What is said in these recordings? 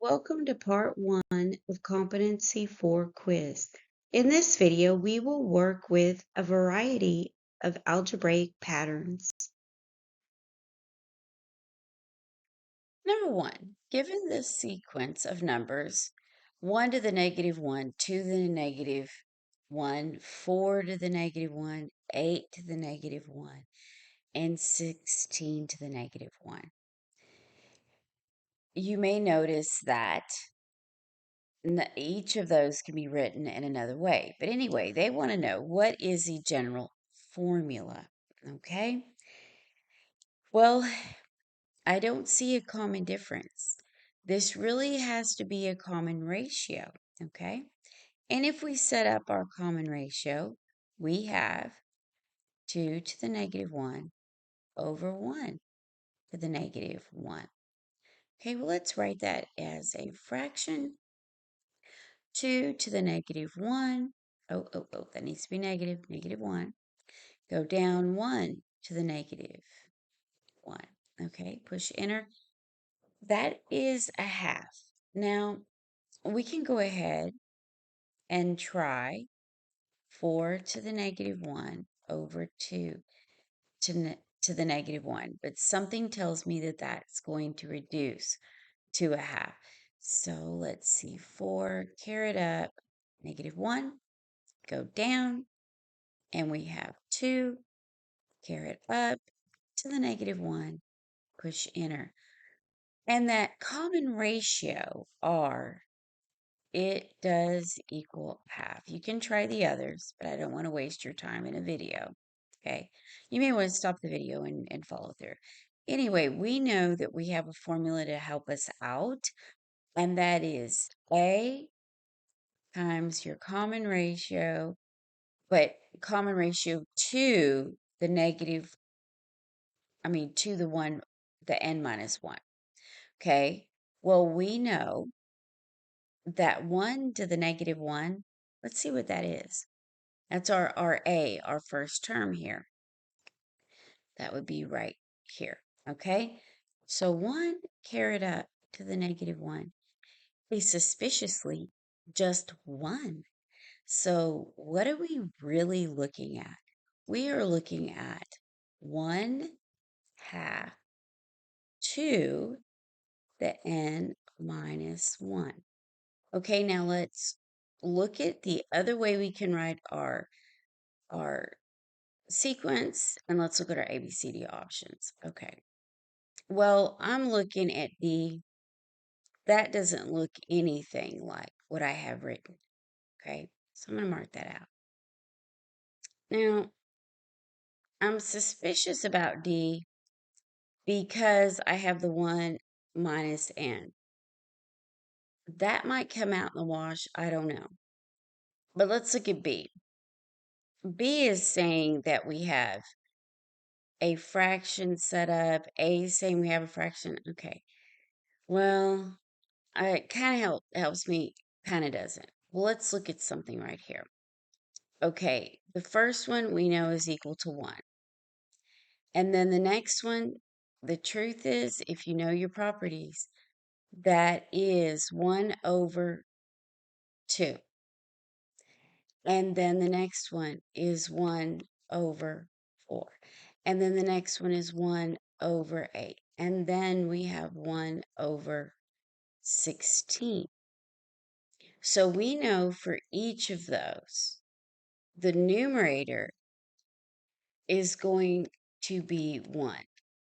Welcome to part 1 of Competency 4 quiz. In this video, we will work with a variety of algebraic patterns. Number 1, given this sequence of numbers, 1 to the negative 1, 2 to the negative 1, 4 to the negative 1, 8 to the negative 1, and 16 to the negative 1. You may notice that each of those can be written in another way. But anyway, they want to know, what is the general formula? Okay? Well, I don't see a common difference. This really has to be a common ratio, okay? And if we set up our common ratio, we have 2 to the negative 1 over 1 to the negative 1. Okay, well, let's write that as a fraction. 2 to the negative 1. That needs to be negative 1. Go down 1 to the negative 1. Okay, push enter. That is a half. Now, we can go ahead and try 4 to the negative 1 over 2 to the negative 1. But something tells me that that's going to reduce to a half. So let's see. 4, carry it up, negative 1, go down, and we have 2, carry it up to the negative 1, push enter. And that common ratio, R, it does equal half. You can try the others, but I don't want to waste your time in a video. Okay. You may want to stop the video and follow through. Anyway, we know that we have a formula to help us out, and that is A times your common ratio, but common ratio to the negative, to the one, the n minus 1. Okay. Well, we know that 1 to the negative 1, let's see what that is. That's our A, our first term here. That would be right here, okay? So 1 carried up to the negative 1 is suspiciously just 1. So what are we really looking at? We are looking at 1 half to the n minus 1. Okay, now let's look at the other way we can write our sequence, and let's look at our ABCD options. Okay. Well, I'm looking at D. That doesn't look anything like what I have written. Okay. So I'm going to mark that out. Now, I'm suspicious about D because I have the 1 minus n. That might come out in the wash. I don't know. But let's look at B. B is saying that we have a fraction set up. A is saying we have a fraction. Okay. Well, it kind of helps me, kind of doesn't. Well, let's look at something right here. Okay, the first one we know is equal to 1. And then the next one, the truth is, if you know your properties, that is 1 over 2. And then the next one is 1 over 4. And then the next one is 1 over 8. And then we have 1 over 16. So we know for each of those, the numerator is going to be 1.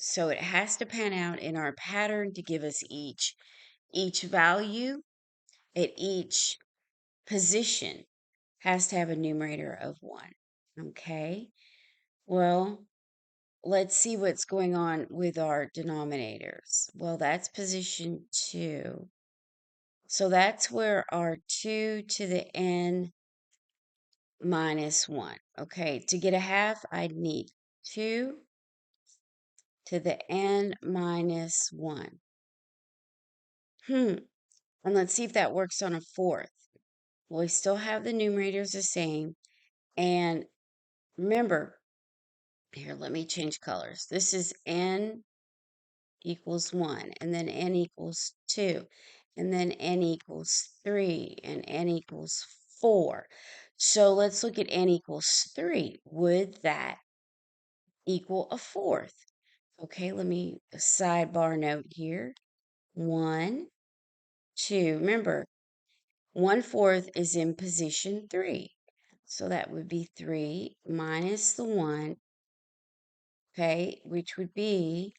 So it has to pan out in our pattern to give us each value at each position has to have a numerator of 1. Okay? Well, let's see what's going on with our denominators. Well, that's position 2. So that's where our 2 to the n minus 1. Okay, to get a half, I'd need 2 to the n minus 1. And let's see if that works on a fourth. Well, we still have the numerators the same. And remember, here, let me change colors. This is n equals 1, and then n equals 2. and then n equals 3, and n equals 4. So let's look at n equals 3. Would that equal a fourth? Okay, let me a sidebar note here. 1, 2. Remember, 1/4 is in position 3. So that would be 3 minus the 1, okay, which would be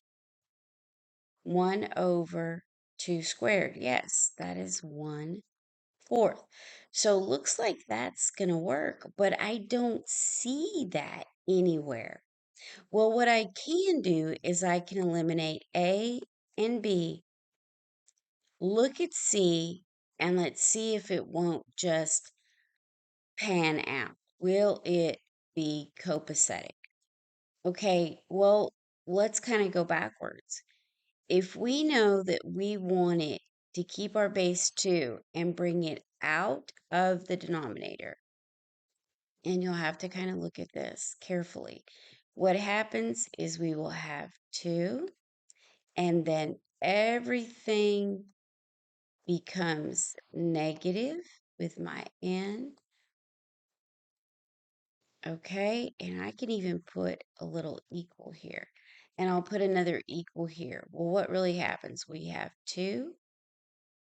1 over 2 squared. Yes, that is 1/4. So looks like that's going to work, but I don't see that anywhere. Well, what I can do is I can eliminate A and B, look at C, and let's see if it won't just pan out. Will it be copacetic? Okay, well, let's kind of go backwards. If we know that we want it to keep our base 2 and bring it out of the denominator, and you'll have to kind of look at this carefully. What happens is we will have 2, and then everything becomes negative with my n. Okay, and I can even put a little equal here. And I'll put another equal here. Well, what really happens? We have 2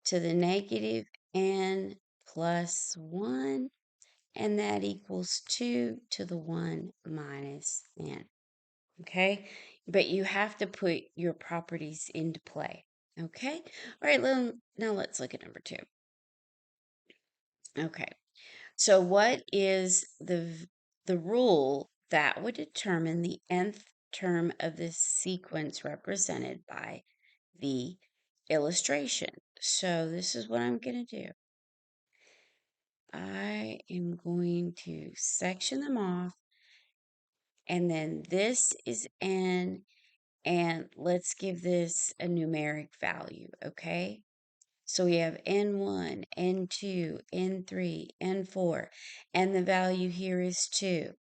to the negative n plus 1, and that equals 2 to the 1 minus n. Okay, but you have to put your properties into play. Okay, all right, now let's look at number 2. Okay, so what is the rule that would determine the nth term of the sequence represented by the illustration? So this is what I'm going to do. I am going to section them off, and then this is n, and let's give this a numeric value, okay? So we have n1, n2, n3, n4, and the value here is 2.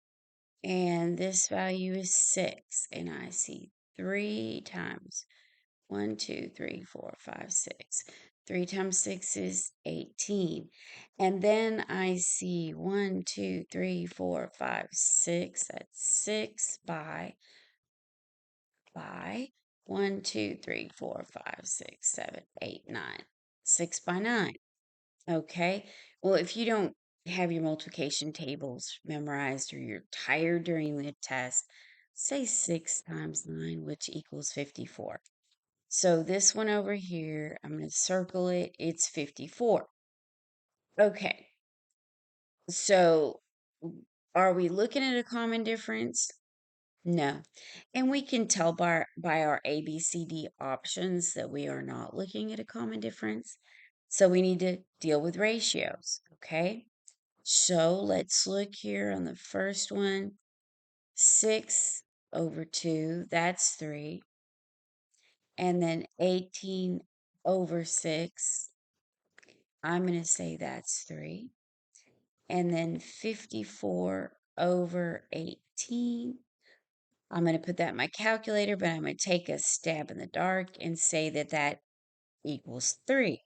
And this value is 6. And I see 3 times 1, 2, 3, 4, 5, 6. 3 times 6 is 18. And then I see 1, 2, 3, 4, 5, 6. That's 6 by 1, 2, 3, 4, 5, 6, 7, 8, 9. 6 by 9. Okay. Well, if you don't have your multiplication tables memorized or you're tired during the test, say 6 times 9, which equals 54. So this one over here, I'm going to circle it. It's 54. Okay. So are we looking at a common difference? No. And we can tell by our A, B, C, D options that we are not looking at a common difference. So we need to deal with ratios, okay? So let's look here on the first one. 6 over 2, that's 3. And then 18 over 6, I'm going to say that's 3. And then 54 over 18, I'm going to put that in my calculator, but I'm going to take a stab in the dark and say that that equals 3.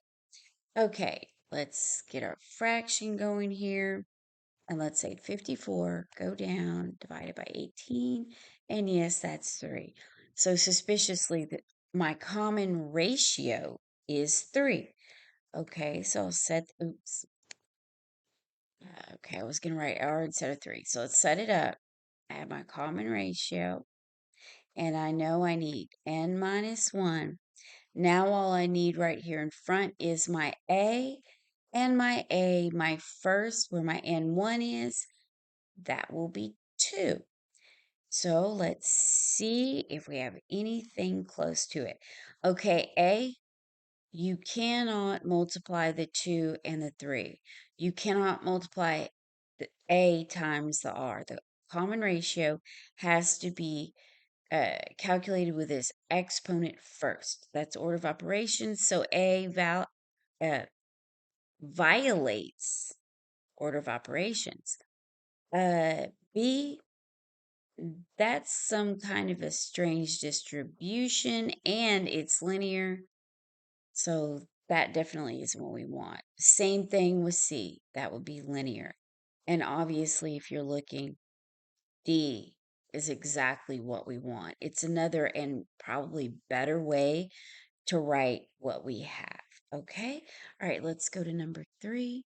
Okay, let's get our fraction going here. And let's say 54, go down, divided by 18. And yes, that's 3. So suspiciously, my common ratio is 3. Okay, so I'll set, oops. Okay, I was going to write R instead of 3. So let's set it up. I have my common ratio. And I know I need n minus 1. Now all I need right here in front is my A. And my A, my first, where my n1 is, that will be 2. So let's see if we have anything close to it. Okay, A, you cannot multiply the 2 and the 3. You cannot multiply the A times the R. The common ratio has to be calculated with this exponent first. That's order of operations. So A violates order of operations. B, that's some kind of a strange distribution and it's linear. So That definitely is what we want. Same thing with C. That would be linear. And obviously, if you're looking, D is exactly what we want. It's another and probably better way to write what we have. Okay? All right, let's go to number 3.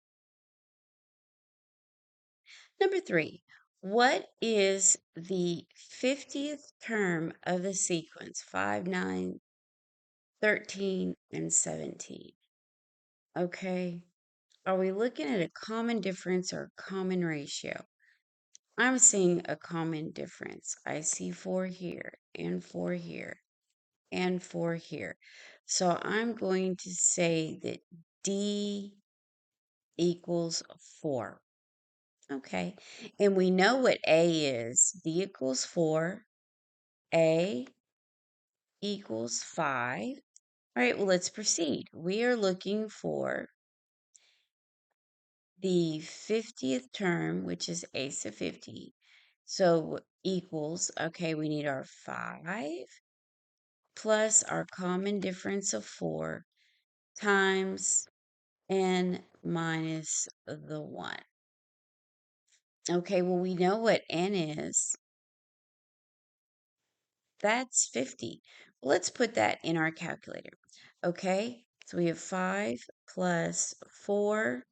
Number 3. What is the 50th term of the sequence 5, 9, 13, and 17? Okay. Are we looking at a common difference or a common ratio? I'm seeing a common difference. I see 4 here and 4 here and 4 here. So I'm going to say that D equals 4. Okay. And we know what A is. D equals 4. A equals 5. All right, well, let's proceed. We are looking for the 50th term, which is a sub 50. So equals, okay, we need our 5 plus our common difference of 4 times n minus the 1. Okay, well, we know what n is. That's 50. Well, let's put that in our calculator. Okay, so we have 5 plus 4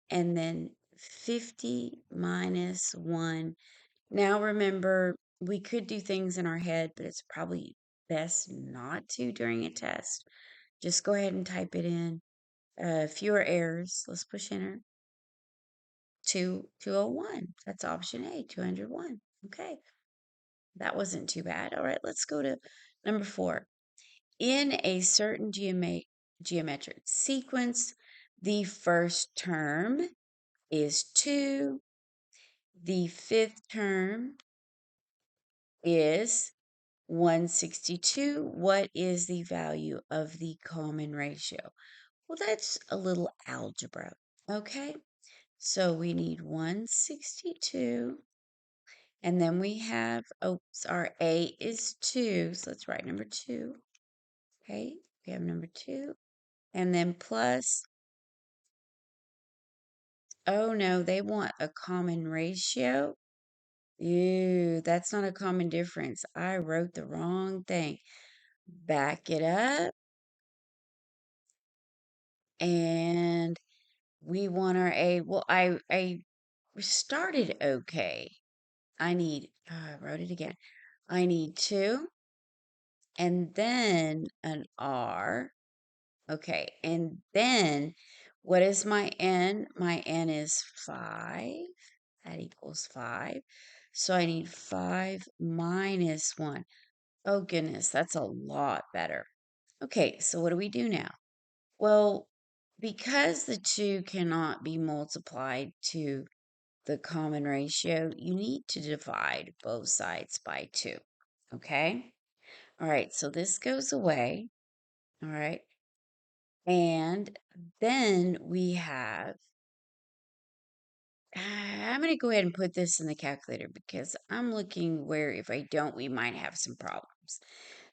and then 50 minus 1. Now, remember, we could do things in our head, but it's probably best not to during a test. Just go ahead and type it in. Fewer errors. Let's push enter. 201. That's option A, 201. Okay, that wasn't too bad. All right, let's go to number 4. In a certain geometric sequence, the first term is 2, the fifth term is 162. What is the value of the common ratio? Well, that's a little algebra. Okay, so we need 162. And then we have, oops, our A is 2. So let's write number 2. Okay, we have number 2. And then plus, oh no, they want a common ratio. Ew, that's not a common difference. I wrote the wrong thing. Back it up. And we want our A. Well, I started okay. I wrote it again. I need 2 and then an R. Okay. And then what is my N? My N is 5. That equals 5. So I need 5 minus 1. Oh, goodness. That's a lot better. Okay. So what do we do now? Well, because the 2 cannot be multiplied to the common ratio, you need to divide both sides by 2. Okay? All right, so this goes away. All right. And then we have, I'm going to go ahead and put this in the calculator because I'm looking where if I don't, we might have some problems.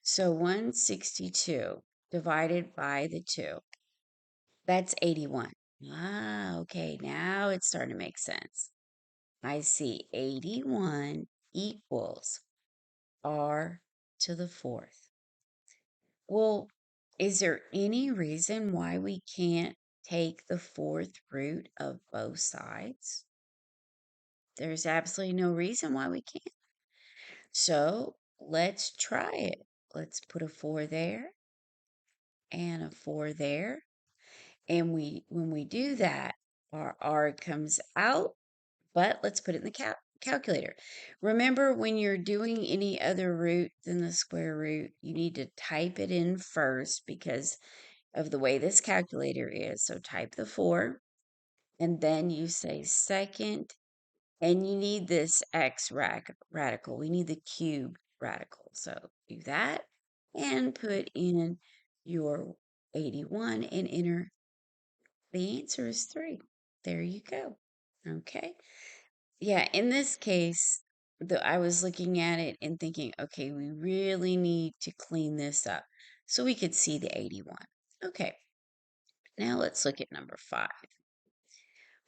So 162 divided by the 2, that's 81. Ah, okay, now it's starting to make sense. I see 81 equals r to the 4th. Well, is there any reason why we can't take the 4th root of both sides? There's absolutely no reason why we can't. So let's try it. Let's put a 4 there and a 4 there. And when we do that, our r comes out, but let's put it in the calculator. Remember, when you're doing any other root than the square root, you need to type it in first because of the way this calculator is. So type the 4, and then you say second, and you need this x radical. We need the cube radical. So do that and put in your 81 and enter. The answer is 3. There you go. Okay. Yeah, in this case, I was looking at it and thinking, okay, we really need to clean this up. So we could see the 81. Okay. Now let's look at number 5.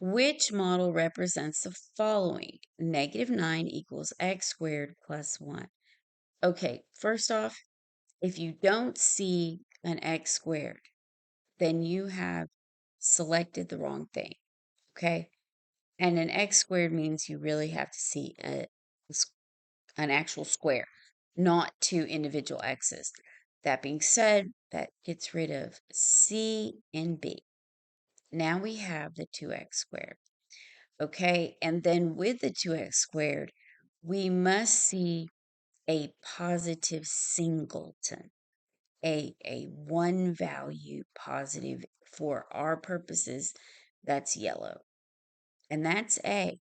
Which model represents the following? -9 equals x squared plus 1. Okay, first off, if you don't see an x squared, then you have selected the wrong thing, okay? And an x squared means you really have to see an actual square, not two individual x's. That being said, that gets rid of C and B. Now we have the 2x squared, okay? And then with the 2x squared, we must see a positive singleton, a one value positive for our purposes. That's yellow, and that's A.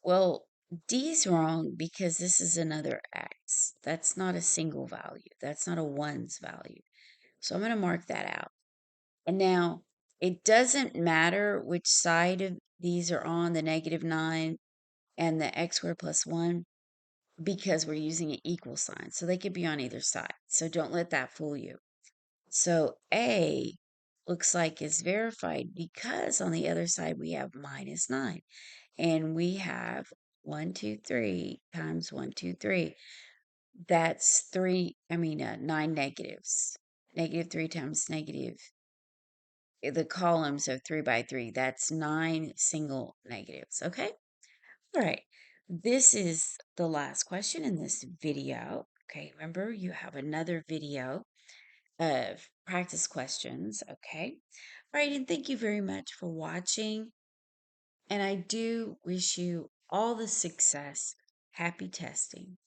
Well, D's wrong because this is another x. That's not a single value. That's not a ones value. So I'm going to mark that out. And now it doesn't matter which side of these are on, the -9 and the x squared plus 1, because we're using an equal sign. So they could be on either side. So don't let that fool you. So A looks like is verified because on the other side we have -9. And we have 1, 2, 3 times 1, 2, 3. That's 9 negatives. -3 times negative. The columns are 3 by 3. That's 9 single negatives. Okay. All right. This is the last question in this video. Okay. Remember, you have another video of practice questions. Okay. All right. And thank you very much for watching. And I do wish you all the success. Happy testing.